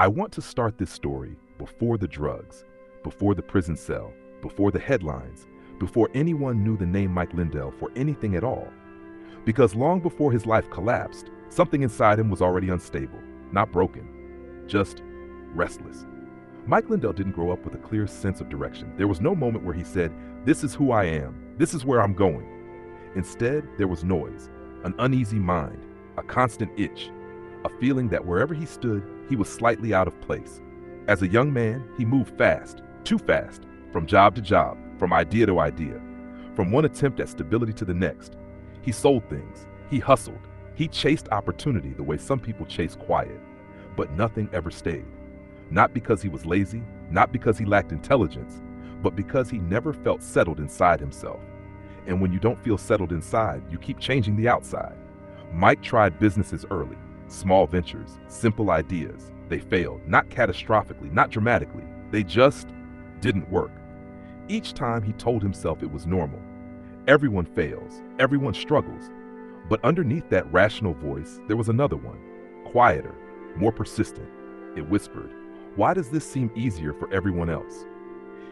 I want to start this story before the drugs, before the prison cell, before the headlines, before anyone knew the name Mike Lindell for anything at all. Because long before his life collapsed, something inside him was already unstable, not broken, just restless. Mike Lindell didn't grow up with a clear sense of direction. There was no moment where he said, "This is who I am, this is where I'm going." Instead, there was noise, an uneasy mind, a constant itch, a feeling that wherever he stood, he was slightly out of place. As a young man, he moved fast, too fast, from job to job, from idea to idea, from one attempt at stability to the next. He sold things, he hustled, he chased opportunity the way some people chase quiet, but nothing ever stayed. Not because he was lazy, not because he lacked intelligence, but because he never felt settled inside himself. And when you don't feel settled inside, you keep changing the outside. Mike tried businesses early, small ventures, simple ideas. They failed, not catastrophically, not dramatically. They just didn't work. Each time he told himself it was normal. Everyone fails, everyone struggles. But underneath that rational voice, there was another one, quieter, more persistent. It whispered, "Why does this seem easier for everyone else?"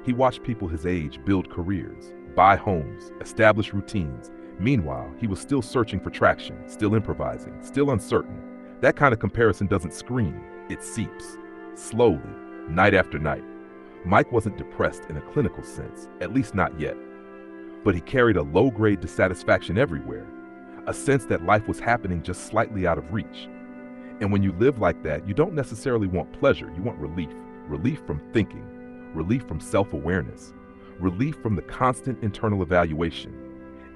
He watched people his age build careers, buy homes, establish routines. Meanwhile, he was still searching for traction, still improvising, still uncertain. That kind of comparison doesn't scream, it seeps, slowly, night after night. Mike wasn't depressed in a clinical sense, at least not yet. But he carried a low-grade dissatisfaction everywhere, a sense that life was happening just slightly out of reach. And when you live like that, you don't necessarily want pleasure, you want relief. Relief from thinking, relief from self-awareness, relief from the constant internal evaluation.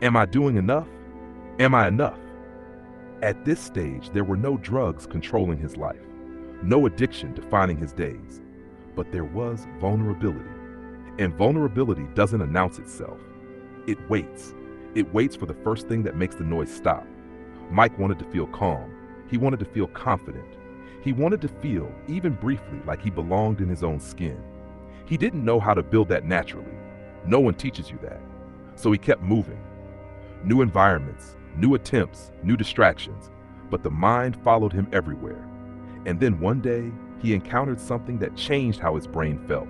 Am I doing enough? Am I enough? At this stage, there were no drugs controlling his life, no addiction defining his days, but there was vulnerability. And vulnerability doesn't announce itself. It waits. It waits for the first thing that makes the noise stop. Mike wanted to feel calm. He wanted to feel confident. He wanted to feel, even briefly, like he belonged in his own skin. He didn't know how to build that naturally. No one teaches you that. So he kept moving. New environments, new attempts, new distractions, but the mind followed him everywhere. And then one day, he encountered something that changed how his brain felt.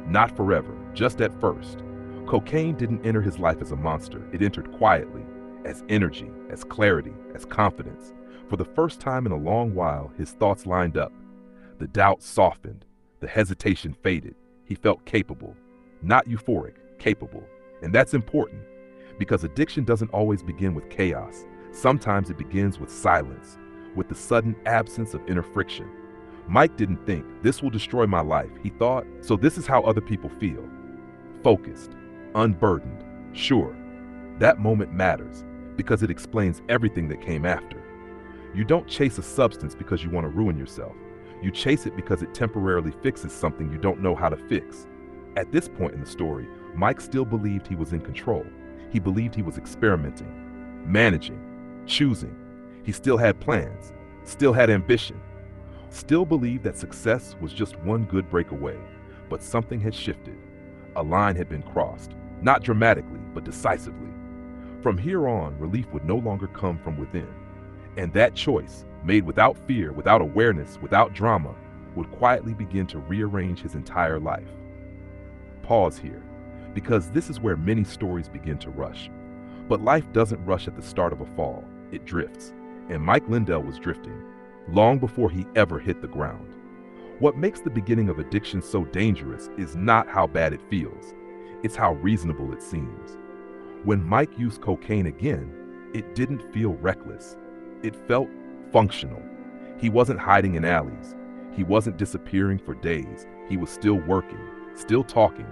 Not forever, just at first. Cocaine didn't enter his life as a monster. It entered quietly, as energy, as clarity, as confidence. For the first time in a long while, his thoughts lined up. The doubt softened, the hesitation faded. He felt capable, not euphoric, capable. And that's important, because addiction doesn't always begin with chaos. Sometimes it begins with silence, with the sudden absence of inner friction. Mike didn't think, "This will destroy my life." He thought, "So this is how other people feel." Focused, unburdened, sure. That moment matters, because it explains everything that came after. You don't chase a substance because you want to ruin yourself. You chase it because it temporarily fixes something you don't know how to fix. At this point in the story, Mike still believed he was in control. He believed he was experimenting, managing, choosing. He still had plans, still had ambition, still believed that success was just one good break away. But something had shifted. A line had been crossed, not dramatically, but decisively. From here on, relief would no longer come from within. And that choice, made without fear, without awareness, without drama, would quietly begin to rearrange his entire life. Pause here, because this is where many stories begin to rush. But life doesn't rush at the start of a fall, it drifts. And Mike Lindell was drifting, long before he ever hit the ground. What makes the beginning of addiction so dangerous is not how bad it feels, it's how reasonable it seems. When Mike used cocaine again, it didn't feel reckless. It felt functional. He wasn't hiding in alleys. He wasn't disappearing for days. He was still working, still talking,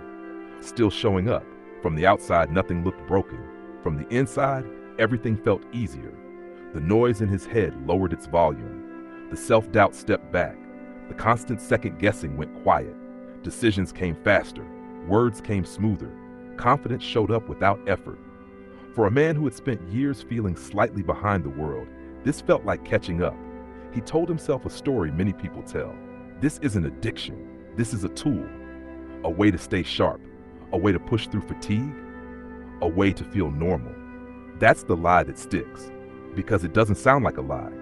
still showing up. From the outside, nothing looked broken. From the inside, everything felt easier. The noise in his head lowered its volume. The self-doubt stepped back. The constant second-guessing went quiet. Decisions came faster. Words came smoother. Confidence showed up without effort. For a man who had spent years feeling slightly behind the world, this felt like catching up. He told himself a story many people tell. This isn't addiction. This is a tool. A way to stay sharp. A way to push through fatigue. A way to feel normal. That's the lie that sticks, because it doesn't sound like a lie.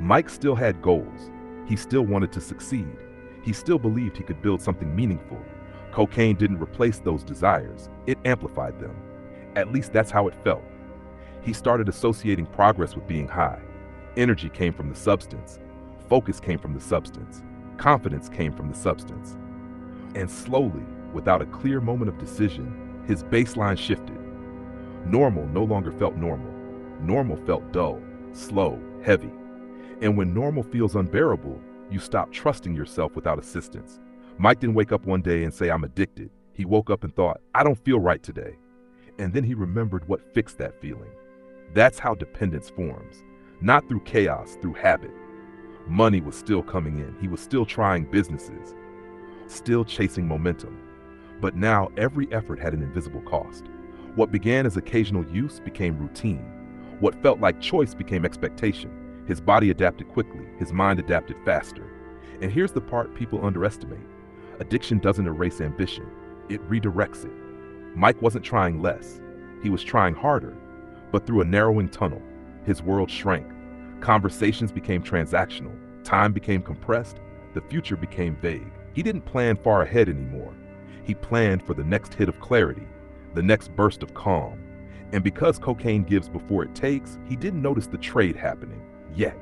Mike still had goals. He still wanted to succeed. He still believed he could build something meaningful. Cocaine didn't replace those desires, it amplified them. At least that's how it felt. He started associating progress with being high. Energy came from the substance. Focus came from the substance. Confidence came from the substance. And slowly, without a clear moment of decision, his baseline shifted. Normal no longer felt normal. Normal felt dull, slow, heavy. And when normal feels unbearable, you stop trusting yourself without assistance. Mike didn't wake up one day and say, "I'm addicted." He woke up and thought, "I don't feel right today." And then he remembered what fixed that feeling. That's how dependence forms. Not through chaos, through habit. Money was still coming in. He was still trying businesses, still chasing momentum. But now every effort had an invisible cost. What began as occasional use became routine. What felt like choice became expectation. His body adapted quickly. His mind adapted faster. And here's the part people underestimate. Addiction doesn't erase ambition. It redirects it. Mike wasn't trying less. He was trying harder. But through a narrowing tunnel, his world shrank. Conversations became transactional. Time became compressed. The future became vague. He didn't plan far ahead anymore. He planned for the next hit of clarity, the next burst of calm. And because cocaine gives before it takes, he didn't notice the trade happening yet.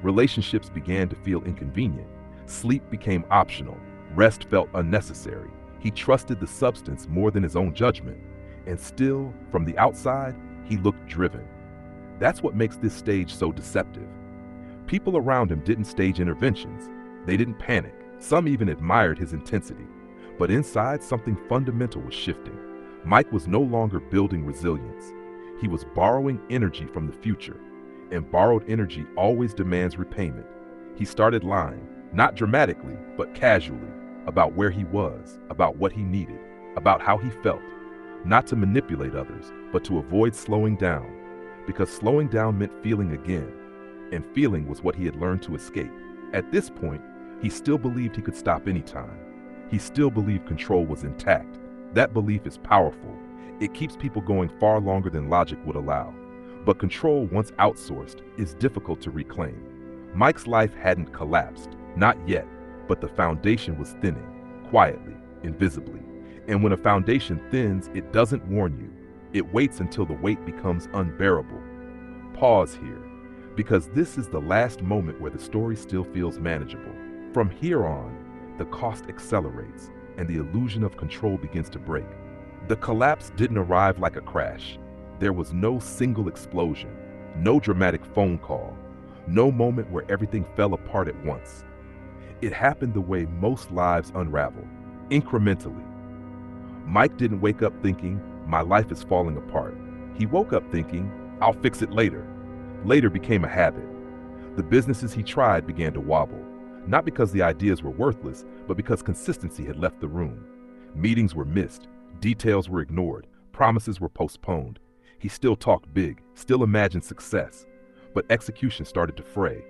Relationships began to feel inconvenient. Sleep became optional. Rest felt unnecessary. He trusted the substance more than his own judgment. And still, from the outside, he looked driven. That's what makes this stage so deceptive. People around him didn't stage interventions. They didn't panic. Some even admired his intensity. But inside, something fundamental was shifting. Mike was no longer building resilience. He was borrowing energy from the future. And borrowed energy always demands repayment. He started lying, not dramatically, but casually, about where he was, about what he needed, about how he felt. Not to manipulate others, but to avoid slowing down. Because slowing down meant feeling again. And feeling was what he had learned to escape. At this point, he still believed he could stop anytime. He still believed control was intact. That belief is powerful. It keeps people going far longer than logic would allow. But control, once outsourced, is difficult to reclaim. Mike's life hadn't collapsed, not yet, but the foundation was thinning, quietly, invisibly. And when a foundation thins, it doesn't warn you. It waits until the weight becomes unbearable. Pause here, because this is the last moment where the story still feels manageable. From here on, the cost accelerates, and the illusion of control begins to break. The collapse didn't arrive like a crash. There was no single explosion, no dramatic phone call, no moment where everything fell apart at once. It happened the way most lives unravel, incrementally. Mike didn't wake up thinking, "My life is falling apart." He woke up thinking, "I'll fix it later." Later became a habit. The businesses he tried began to wobble, not because the ideas were worthless, but because consistency had left the room. Meetings were missed, details were ignored, promises were postponed. He still talked big, still imagined success, but execution started to fray.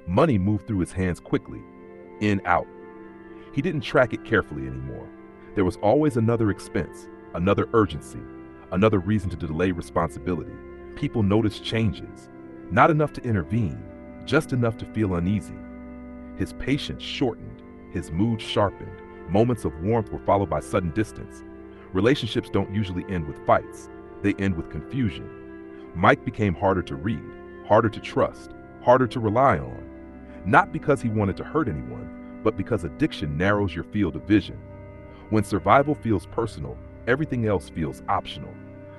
Money moved through his hands quickly, in, out. He didn't track it carefully anymore. There was always another expense, another urgency, another reason to delay responsibility. People noticed changes, not enough to intervene, just enough to feel uneasy. His patience shortened, his mood sharpened. Moments of warmth were followed by sudden distance. Relationships don't usually end with fights. They end with confusion. Mike became harder to read, harder to trust, harder to rely on. Not because he wanted to hurt anyone, but because addiction narrows your field of vision. When survival feels personal, everything else feels optional.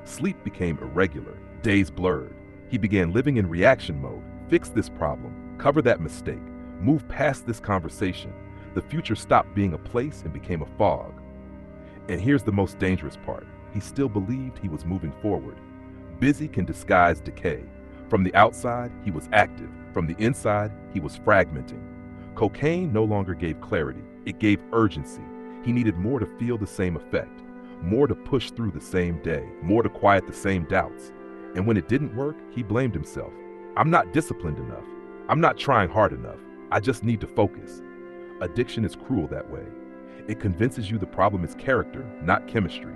Sleep became irregular, days blurred. He began living in reaction mode. Fix this problem, cover that mistake, move past this conversation. The future stopped being a place and became a fog. And here's the most dangerous part. He still believed he was moving forward. Busy can disguise decay. From the outside, he was active. From the inside, he was fragmenting. Cocaine no longer gave clarity. It gave urgency. He needed more to feel the same effect, more to push through the same day, more to quiet the same doubts. And when it didn't work, he blamed himself. "I'm not disciplined enough. I'm not trying hard enough. I just need to focus." Addiction is cruel that way. It convinces you the problem is character, not chemistry.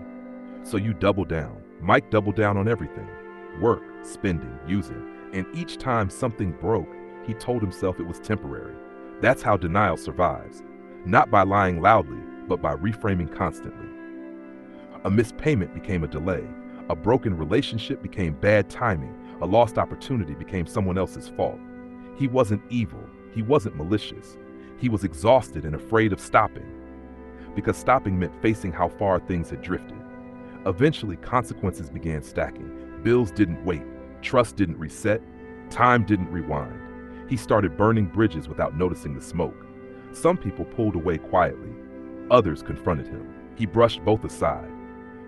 So you double down. Mike doubled down on everything. Work, spending, using. And each time something broke, he told himself it was temporary. That's how denial survives, not by lying loudly, but by reframing constantly. A missed payment became a delay. A broken relationship became bad timing. A lost opportunity became someone else's fault. He wasn't evil. He wasn't malicious. He was exhausted and afraid of stopping. Because stopping meant facing how far things had drifted. Eventually, consequences began stacking. Bills didn't wait. Trust didn't reset. Time didn't rewind. He started burning bridges without noticing the smoke. Some people pulled away quietly. Others confronted him. He brushed both aside.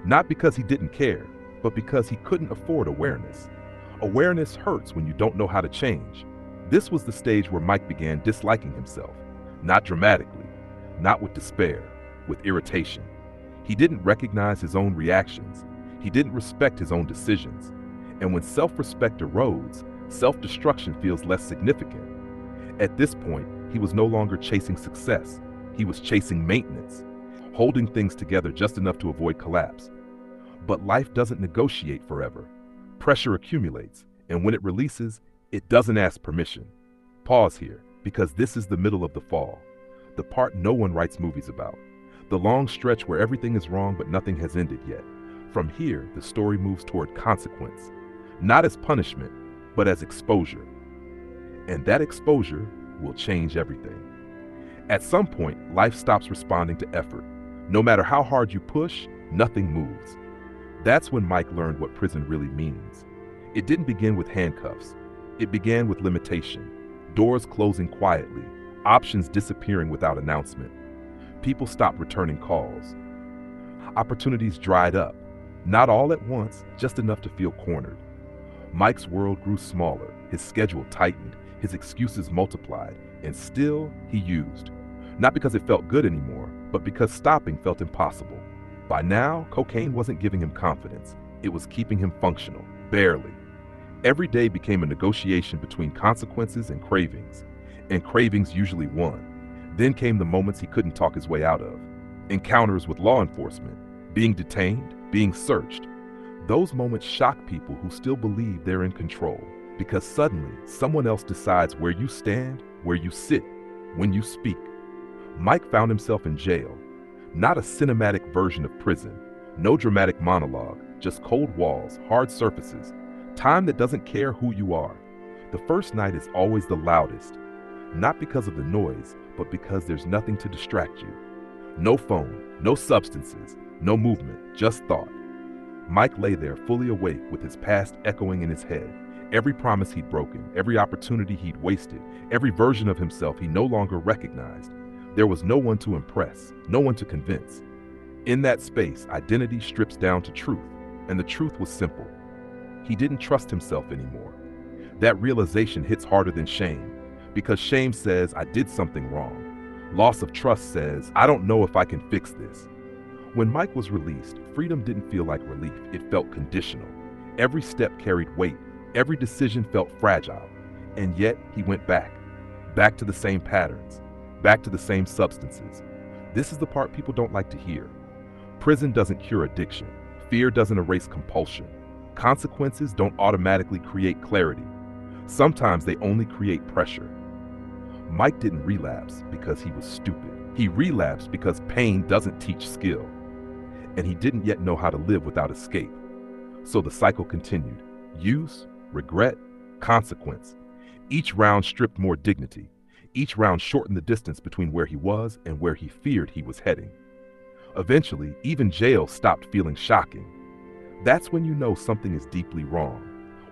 Not because he didn't care, but because he couldn't afford awareness. Awareness hurts when you don't know how to change. This was the stage where Mike began disliking himself. Not dramatically, not with despair, with irritation. He didn't recognize his own reactions. He didn't respect his own decisions. And when self-respect erodes, self-destruction feels less significant. At this point, he was no longer chasing success. He was chasing maintenance, holding things together just enough to avoid collapse. But life doesn't negotiate forever. Pressure accumulates, and when it releases, it doesn't ask permission. Pause here, because this is the middle of the fall. The part no one writes movies about. The long stretch where everything is wrong but nothing has ended yet. From here, the story moves toward consequence. Not as punishment, but as exposure. And that exposure will change everything. At some point, life stops responding to effort. No matter how hard you push, nothing moves. That's when Mike learned what prison really means. It didn't begin with handcuffs. It began with limitation. Doors closing quietly, options disappearing without announcement. People stopped returning calls. Opportunities dried up. Not all at once, just enough to feel cornered. Mike's world grew smaller, his schedule tightened, his excuses multiplied, and still he used. Not because it felt good anymore, but because stopping felt impossible. By now, cocaine wasn't giving him confidence. It was keeping him functional, barely. Every day became a negotiation between consequences and cravings usually won. Then came the moments he couldn't talk his way out of. Encounters with law enforcement, being detained, being searched. Those moments shock people who still believe they're in control, because suddenly someone else decides where you stand, where you sit, when you speak. Mike found himself in jail. Not a cinematic version of prison. No dramatic monologue, just cold walls, hard surfaces. Time that doesn't care who you are. The first night is always the loudest. Not because of the noise, but because there's nothing to distract you. No phone, no substances, no movement, just thought. Mike lay there fully awake with his past echoing in his head. Every promise he'd broken, every opportunity he'd wasted, every version of himself he no longer recognized. There was no one to impress, no one to convince. In that space, identity strips down to truth, and the truth was simple. He didn't trust himself anymore. That realization hits harder than shame, because shame says, I did something wrong. Loss of trust says, I don't know if I can fix this. When Mike was released, freedom didn't feel like relief, it felt conditional. Every step carried weight, every decision felt fragile, and yet he went back to the same patterns, back to the same substances. This is the part people don't like to hear. Prison doesn't cure addiction. Fear doesn't erase compulsion. Consequences don't automatically create clarity. Sometimes they only create pressure. Mike didn't relapse because he was stupid. He relapsed because pain doesn't teach skill. And he didn't yet know how to live without escape. So the cycle continued. Use, regret, consequence. Each round stripped more dignity. Each round shortened the distance between where he was and where he feared he was heading. Eventually, even jail stopped feeling shocking. That's when you know something is deeply wrong,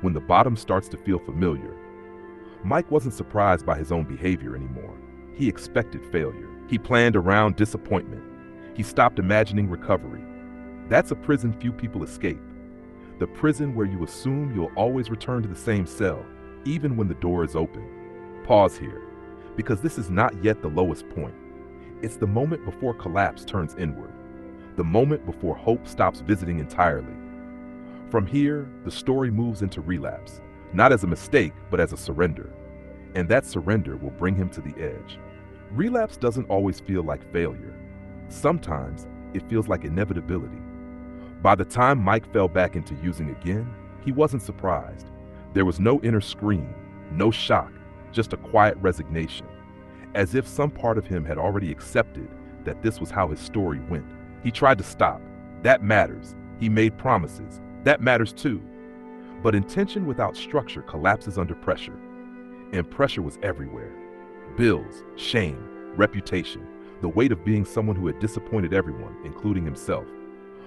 when the bottom starts to feel familiar. Mike wasn't surprised by his own behavior anymore. He expected failure. He planned around disappointment. He stopped imagining recovery. That's a prison few people escape. The prison where you assume you'll always return to the same cell, even when the door is open. Pause here, because this is not yet the lowest point. It's the moment before collapse turns inward, the moment before hope stops visiting entirely. From here, the story moves into relapse, not as a mistake, but as a surrender. And that surrender will bring him to the edge. Relapse doesn't always feel like failure. Sometimes it feels like inevitability. By the time Mike fell back into using again, he wasn't surprised. There was no inner scream, no shock, just a quiet resignation. as if some part of him had already accepted that this was how his story went. He tried to stop. That matters. He made promises. That matters too. But intention without structure collapses under pressure. And pressure was everywhere. Bills, shame, reputation, the weight of being someone who had disappointed everyone, including himself.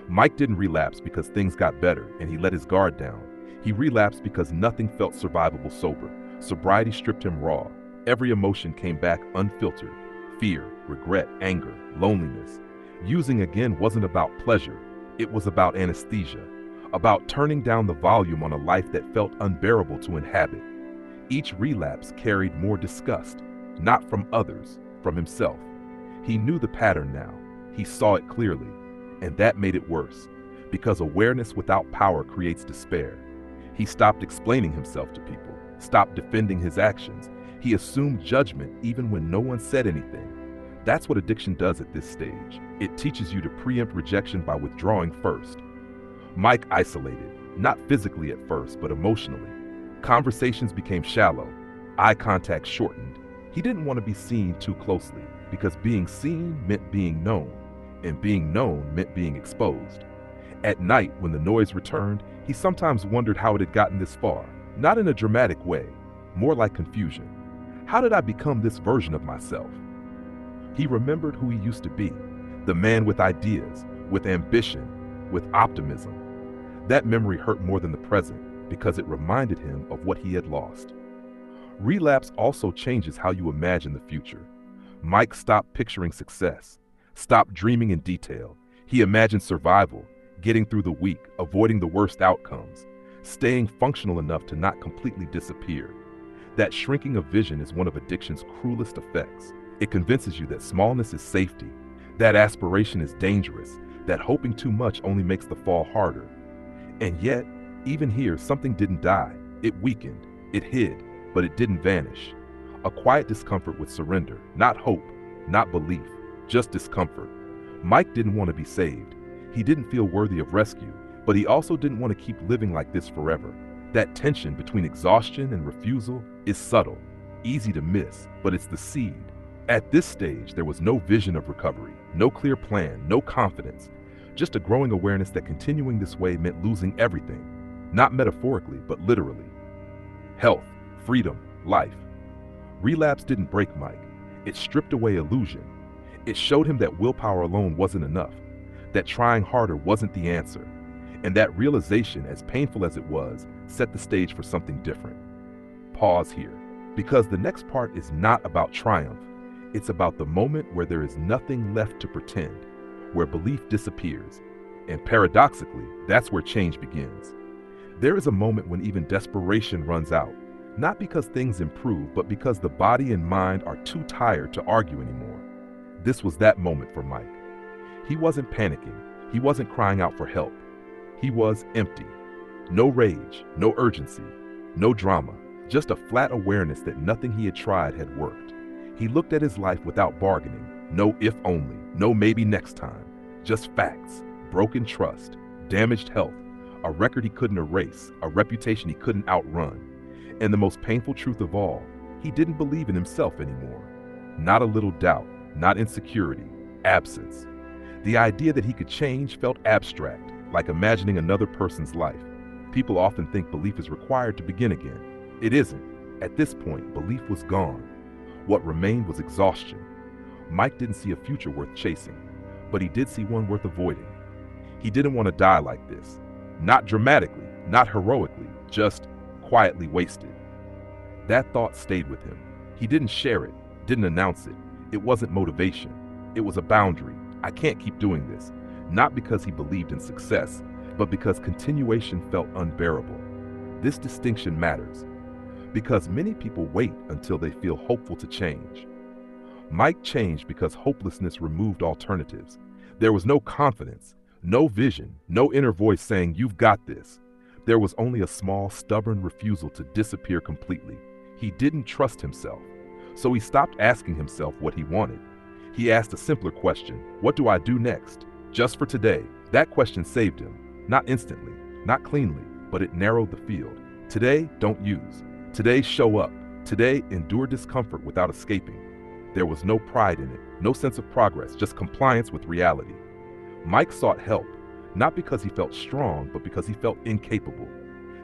Mike didn't relapse because things got better and he let his guard down. He relapsed because nothing felt survivable sober. Sobriety stripped him raw. Every emotion came back unfiltered. Fear, regret, anger, loneliness. Using again wasn't about pleasure. It was about anesthesia. About turning down the volume on a life that felt unbearable to inhabit. Each relapse carried more disgust, not from others, from himself. He knew the pattern now. He saw it clearly. And that made it worse, because awareness without power creates despair. He stopped explaining himself to people, stopped defending his actions. He assumed judgment even when no one said anything. That's what addiction does at this stage. It teaches you to preempt rejection by withdrawing first. Mike isolated, not physically at first, but emotionally. Conversations became shallow, eye contact shortened. He didn't want to be seen too closely, because being seen meant being known, and being known meant being exposed. At night, when the noise returned, he sometimes wondered how it had gotten this far, not in a dramatic way, more like confusion. How did I become this version of myself? He remembered who he used to be, the man with ideas, with ambition, with optimism. That memory hurt more than the present because it reminded him of what he had lost. Relapse also changes how you imagine the future. Mike stopped picturing success, stopped dreaming in detail. He imagined survival, getting through the week, avoiding the worst outcomes, staying functional enough to not completely disappear. That shrinking of vision is one of addiction's cruelest effects. It convinces you that smallness is safety, that aspiration is dangerous, that hoping too much only makes the fall harder. And yet, even here, something didn't die. It weakened, it hid, but it didn't vanish. A quiet discomfort with surrender, not hope, not belief, just discomfort. Mike didn't want to be saved. He didn't feel worthy of rescue, but he also didn't want to keep living like this forever. That tension between exhaustion and refusal is subtle, easy to miss, but it's the seed. At this stage, there was no vision of recovery, no clear plan, no confidence, just a growing awareness that continuing this way meant losing everything, not metaphorically, but literally. Health, freedom, life. Relapse didn't break Mike. It stripped away illusion. It showed him that willpower alone wasn't enough, that trying harder wasn't the answer, and that realization, as painful as it was, set the stage for something different. Pause here, because the next part is not about triumph. It's about the moment where there is nothing left to pretend, where belief disappears, and paradoxically, that's where change begins. There is a moment when even desperation runs out, not because things improve, but because the body and mind are too tired to argue anymore. This was that moment for Mike. He wasn't panicking. He wasn't crying out for help. He was empty. No rage, no urgency, no drama, just a flat awareness that nothing he had tried had worked. He looked at his life without bargaining, no if only, no maybe next time, just facts, broken trust, damaged health, a record he couldn't erase, a reputation he couldn't outrun. And the most painful truth of all, he didn't believe in himself anymore. Not a little doubt, not insecurity, absence. The idea that he could change felt abstract, like imagining another person's life. People often think belief is required to begin again. It isn't. At this point, belief was gone. What remained was exhaustion. Mike didn't see a future worth chasing, but he did see one worth avoiding. He didn't want to die like this. Not dramatically, not heroically, just quietly wasted. That thought stayed with him. He didn't share it, didn't announce it. It wasn't motivation. It was a boundary. I can't keep doing this. Not because he believed in success, but because continuation felt unbearable. This distinction matters, because many people wait until they feel hopeful to change. Mike changed because hopelessness removed alternatives. There was no confidence, no vision, no inner voice saying, "You've got this." There was only a small, stubborn refusal to disappear completely. He didn't trust himself, so he stopped asking himself what he wanted. He asked a simpler question: what do I do next? Just for today. That question saved him. Not instantly, not cleanly, but it narrowed the field. Today, don't use. Today, show up. Today, endure discomfort without escaping. There was no pride in it, no sense of progress, just compliance with reality. Mike sought help, not because he felt strong, but because he felt incapable.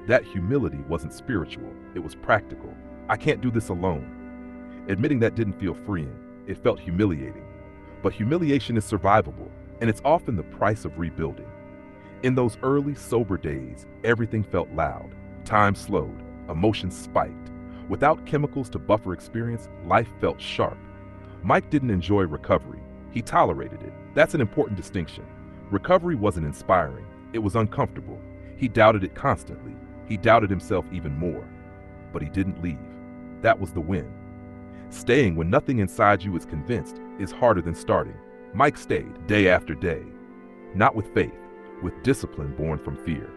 That humility wasn't spiritual, it was practical. I can't do this alone. Admitting that didn't feel freeing, it felt humiliating. But humiliation is survivable, and it's often the price of rebuilding. In those early, sober days, everything felt loud. Time slowed, emotions spiked. Without chemicals to buffer experience, life felt sharp. Mike didn't enjoy recovery. He tolerated it. That's an important distinction. Recovery wasn't inspiring. It was uncomfortable. He doubted it constantly. He doubted himself even more. But he didn't leave. That was the win. Staying when nothing inside you is convinced is harder than starting. Mike stayed day after day. Not with faith, with discipline born from fear.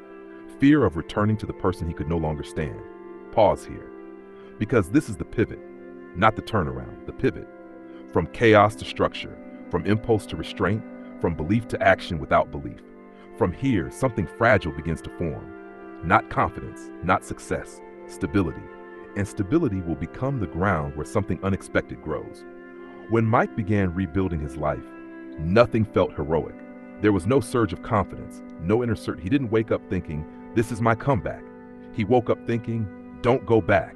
Fear of returning to the person he could no longer stand. Pause here. Because this is the pivot, not the turnaround, the pivot. From chaos to structure, from impulse to restraint, from belief to action without belief. From here, something fragile begins to form. Not confidence, not success, stability. And stability will become the ground where something unexpected grows. When Mike began rebuilding his life, nothing felt heroic. There was no surge of confidence, no inner certainty. He didn't wake up thinking, this is my comeback. He woke up thinking, don't go back.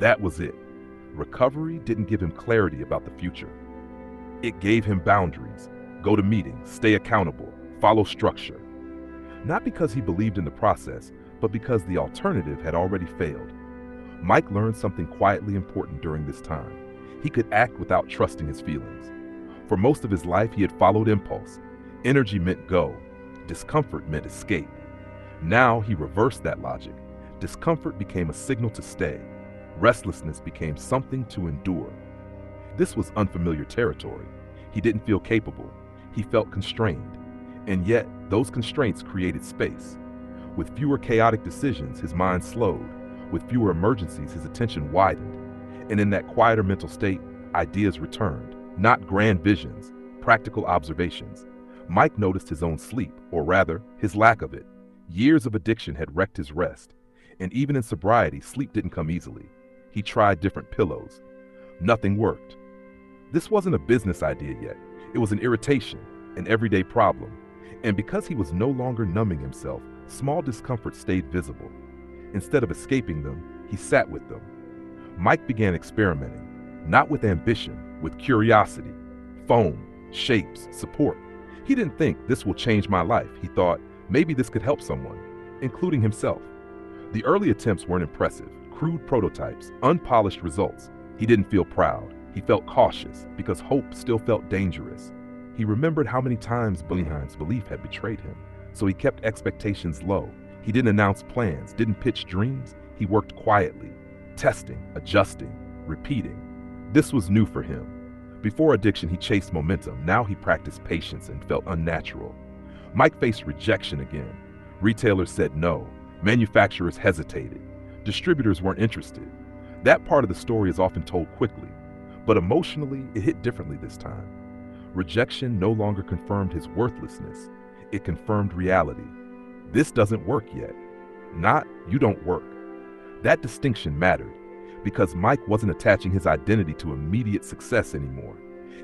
That was it. Recovery didn't give him clarity about the future. It gave him boundaries. Go to meetings, stay accountable, follow structure. Not because he believed in the process, but because the alternative had already failed. Mike learned something quietly important during this time. He could act without trusting his feelings. For most of his life, he had followed impulse. Energy meant go. Discomfort meant escape. Now he reversed that logic. Discomfort became a signal to stay. Restlessness became something to endure. This was unfamiliar territory. He didn't feel capable. He felt constrained. And yet, those constraints created space. With fewer chaotic decisions, his mind slowed. With fewer emergencies, his attention widened. And in that quieter mental state, ideas returned. Not grand visions, practical observations. Mike noticed his own sleep, or rather, his lack of it. Years of addiction had wrecked his rest. And even in sobriety, sleep didn't come easily. He tried different pillows. Nothing worked. This wasn't a business idea yet. It was an irritation, an everyday problem. And because he was no longer numbing himself, small discomforts stayed visible. Instead of escaping them, he sat with them. Mike began experimenting, not with ambition, with curiosity, foam, shapes, support. He didn't think this will change my life. He thought maybe this could help someone, including himself. The early attempts weren't impressive, crude prototypes, unpolished results. He didn't feel proud. He felt cautious because hope still felt dangerous. He remembered how many times Beline's belief had betrayed him, so he kept expectations low. He didn't announce plans, didn't pitch dreams. He worked quietly, testing, adjusting, repeating. This was new for him. Before addiction, he chased momentum. Now he practiced patience and felt unnatural. Mike faced rejection again. Retailers said no. Manufacturers hesitated. Distributors weren't interested. That part of the story is often told quickly, but emotionally, it hit differently this time. Rejection no longer confirmed his worthlessness. It confirmed reality. This doesn't work yet. Not, you don't work. That distinction mattered because Mike wasn't attaching his identity to immediate success anymore.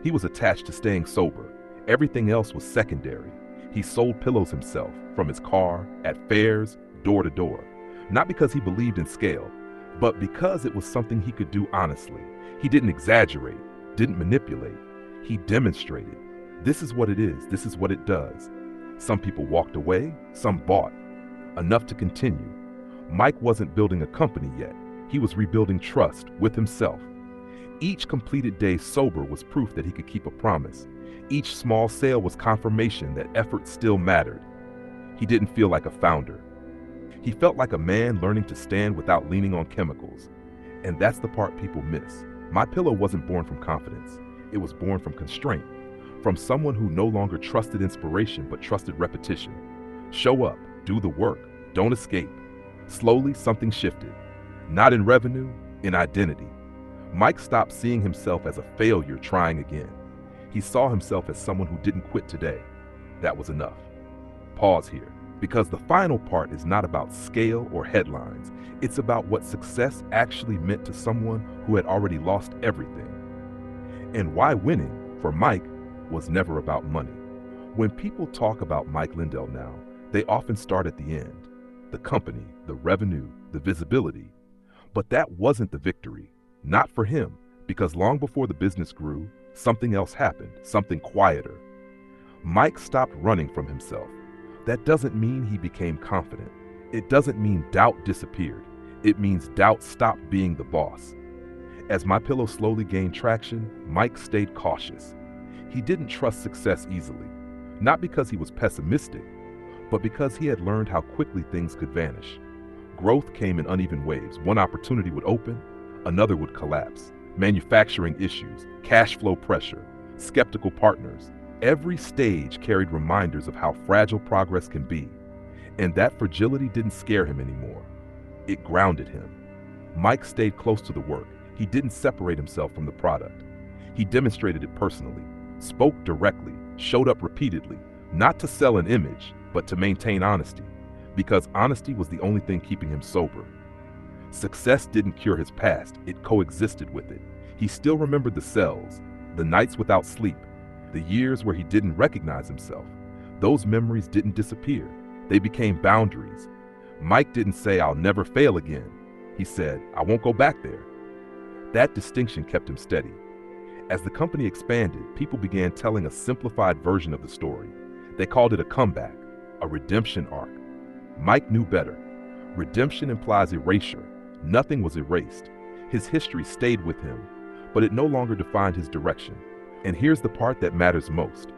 He was attached to staying sober. Everything else was secondary. He sold pillows himself, from his car, at fairs, door to door. Not because he believed in scale, but because it was something he could do honestly. He didn't exaggerate, didn't manipulate. He demonstrated. This is what it is. This is what it does. Some people walked away, some bought. Enough to continue. Mike wasn't building a company yet. He was rebuilding trust with himself. Each completed day sober was proof that he could keep a promise. Each small sale was confirmation that effort still mattered. He didn't feel like a founder. He felt like a man learning to stand without leaning on chemicals. And that's the part people miss. MyPillow wasn't born from confidence. It was born from constraint, from someone who no longer trusted inspiration but trusted repetition. Show up, do the work, don't escape. Slowly, something shifted. Not in revenue, in identity. Mike stopped seeing himself as a failure trying again. He saw himself as someone who didn't quit today. That was enough. Pause here, because the final part is not about scale or headlines. It's about what success actually meant to someone who had already lost everything. and why winning, for Mike, was never about money. When people talk about Mike Lindell now, they often start at the end. The company, the revenue, the visibility. But that wasn't the victory. Not for him, because long before the business grew, something else happened, something quieter. Mike stopped running from himself. That doesn't mean he became confident. It doesn't mean doubt disappeared. It means doubt stopped being the boss. As MyPillow slowly gained traction, Mike stayed cautious. He didn't trust success easily, not because he was pessimistic, but because he had learned how quickly things could vanish. Growth came in uneven waves. One opportunity would open, another would collapse. Manufacturing issues, cash flow pressure, skeptical partners. Every stage carried reminders of how fragile progress can be. And that fragility didn't scare him anymore. It grounded him. Mike stayed close to the work. He didn't separate himself from the product. He demonstrated it personally, spoke directly, showed up repeatedly, not to sell an image, but to maintain honesty, because honesty was the only thing keeping him sober. Success didn't cure his past, it coexisted with it. He still remembered the cells, the nights without sleep, the years where he didn't recognize himself. Those memories didn't disappear, they became boundaries. Mike didn't say, "I'll never fail again." He said, "I won't go back there." That distinction kept him steady. As the company expanded, people began telling a simplified version of the story. They called it a comeback, a redemption arc. Mike knew better. Redemption implies erasure. Nothing was erased. His history stayed with him, but it no longer defined his direction. And here's the part that matters most.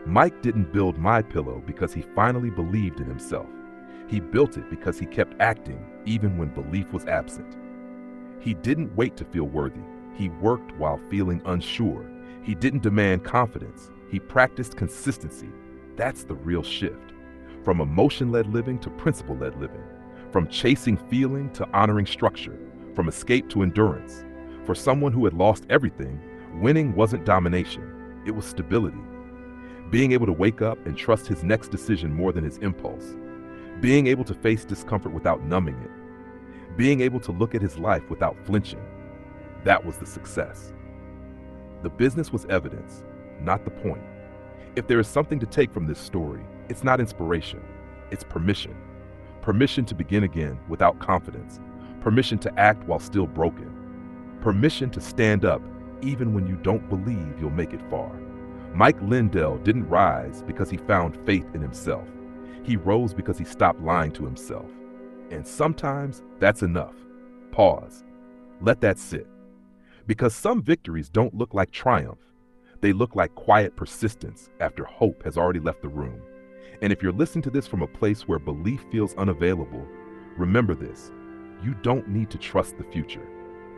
Mike didn't build MyPillow because he finally believed in himself. He built it because he kept acting even when belief was absent. He didn't wait to feel worthy. He worked while feeling unsure. He didn't demand confidence. He practiced consistency. That's the real shift. From emotion-led living to principle-led living. From chasing feeling to honoring structure. From escape to endurance. For someone who had lost everything, winning wasn't domination. It was stability. Being able to wake up and trust his next decision more than his impulse. Being able to face discomfort without numbing it. Being able to look at his life without flinching. That was the success. The business was evidence, not the point. If there is something to take from this story, it's not inspiration, it's permission. Permission to begin again without confidence. Permission to act while still broken. Permission to stand up even when you don't believe you'll make it far. Mike Lindell didn't rise because he found faith in himself. He rose because he stopped lying to himself. And sometimes that's enough. Pause. Let that sit. Because some victories don't look like triumph. They look like quiet persistence after hope has already left the room. And if you're listening to this from a place where belief feels unavailable, remember this. You don't need to trust the future.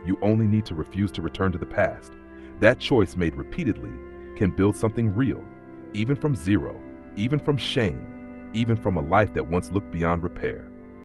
You only need to refuse to return to the past. That choice made repeatedly can build something real, even from zero, even from shame, even from a life that once looked beyond repair.